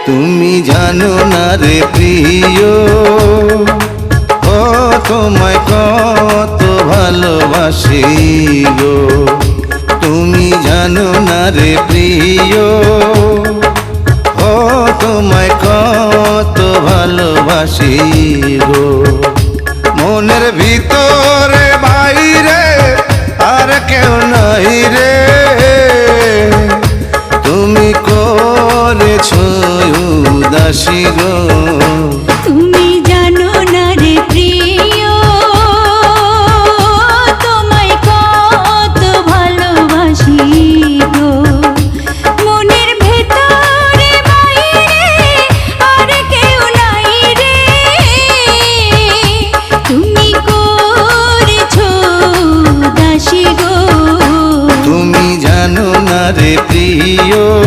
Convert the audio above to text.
তুমি জানো না রে প্রিয়, ও তোমায় কত ভালোবাসি গো। তুমি জানো না রে প্রিয়, ও তোমায় কত ভালোবাসি গো। মনের ভিতরে বাইরে আর কেউ নাই রে, তুমি করেছো উদাসী গো।